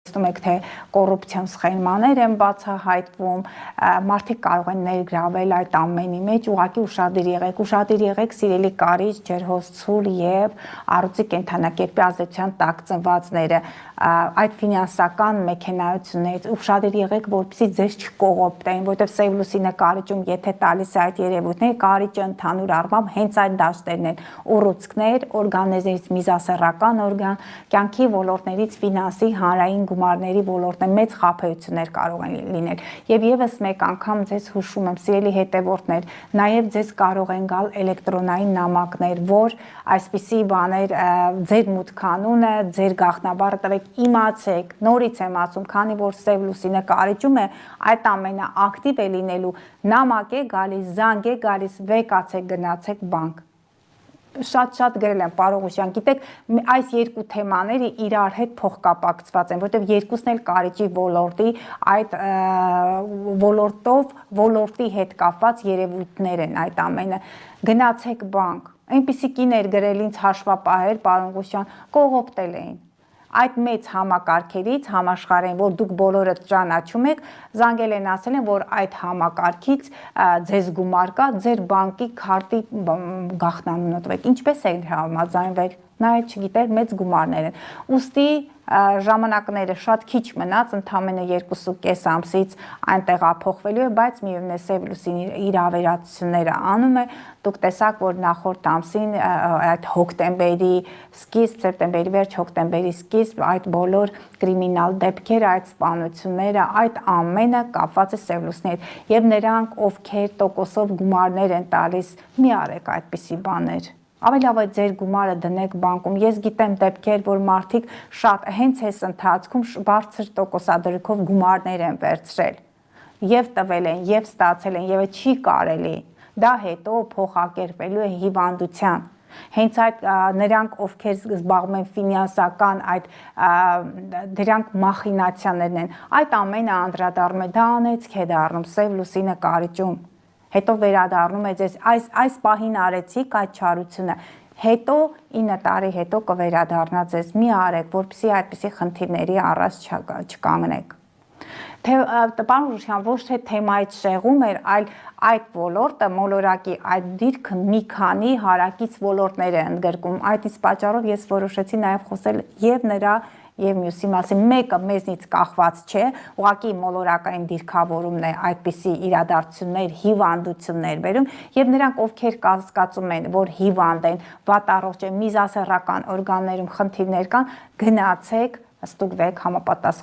Եք թե կոռուպցիոն սխեմաներ են բացահայտվում, մարդիկ կարող են ներգրավել այդ ամենի մեջ, ուղղակի ուշադիր եղեք սիրելի կարիճ, ջերհոս եւ առողջի կենթանակերպի ազդեցության տակ ծնվածները, այդ ֆինանսական մեքենայություններից ուշադիր եղեք, որպեսզի ձեզ չկողոպտեն, որտեղ Սև լուսինը կարիճում եթե տալիս է այդ երևույթները, կարիճը ընդհանուր առմամբ հենց այդ դաշտերն են, ուռուցքներ, օրգանիզմից միզասեռական օրգան, կյանքի ոլորտներից ֆինանսի, հանրային գումարների ոլորտն մեծ խաբեություններ կարող են լինել եւ եւս մեկ անգամ ձեզ հուշում եմ սիրելի հետեւորդներ նաեւ ձեզ կարող են գալ էլեկտրոնային նամակներ որ այսպիսի բաներ ձեր մուտքանունը ձեր գաղտնաբառը տվեք իմացեք նորից եմ ասում քանի որ Սև լուսինը կարիճում է այդ ամենը ակտիվ է լինելու նամակ է գալիս զանգ է գալիս վեկացեք գնացեք բանկ շատ գրել եմ Պարողոսյան գիտեք այս երկու թեմաները իրար հետ փոխկապակցված են որտեղ երկուսն էլ կարիճի ոլորտի այդ ոլորտի հետ կապված երևույթներ են այդ ամենը գնացեք բանկ այնպիսի կիներ գրել ինձ հաշվապահեր Պարողոսյան կողոպտել էին այդ մեծ համակարգերից համաշխարհային որ դուք բոլորը ճանաչում եք զանգել են ասել են որ այդ համակարգից ձեզ գումար կա ձեր բանկի քարտի գաղտնանունը տվեք ինչպես է համաձայնվել նա էլ չգիտեր մեծ գումարներ են ուստի ժամանակները շատ քիչ մնաց ընդամենը 2.5 ամսից այնտեղափոխվելու է բայց միևնույն է Սև լուսինի իր ավերածությունները անում է դուք տեսաք որ նախորդ ամսին այդ հոկտեմբերի սկիզբ սեպտեմբերի վերջ հոկտեմբերի սկիզբ այդ բոլոր կրիմինալ դեպքերը այդ սպանությունները այդ ամենը կապված է Սև լուսինի հետ եւ նրանք ովքեր տոկոսով գումարներ են տալիս մի արեք այդպիսի բաներ Ավելի լավ է ձեր գումարը դնեք բանկում։ Ես գիտեմ դեպքեր, որ մարդիկ շատ հենց այս ընթացքում բարձր տոկոսադրույքով գումարներ են վերցրել։ Եվ տվել են, եւ ստացել են, եւ չի կարելի։ Դա հետո փոխակերպելու է հիվանդության։ Հենց այդ նրանք ովքեր զբաղվում են ֆինանսական այդ դրանք մախինացիաներն են։ Այդ ամենը անդրադառնում է դա անեցք է դառնում Սև լուսինը կարիճում։ Հետո վերադառնում է ձեզ այս պահին արեցիք այդ չարությունը հետո 9 տարի հետո կվերադառնա ձեզ մի արեք որպեսզի այդպիսի խնդիրների առաջ չկանգնեք թե Պարողոսյան ոչ թե թեմայից շեղում էր այլ այդ ոլորտը մոլորակի այդ դիրքը մի քանի հարակից ոլորտներ է ընդգրկում այդ իսկ պատճառով ես որոշեցի նաև խոսել եւ նրա եւ մյուսի մասին մեկը մեզնից կախված չէ ուղղակի մոլորակային դիրքավորումն է այդպիսի իրադարձություններ հիվանդություններ բերում եւ նրանք ովքեր կասկածում են որ հիվանդ են վատառողջ են միզասեռական օրգաններում խնդիրներ կան գնացեք ստուգվեք համապատասխան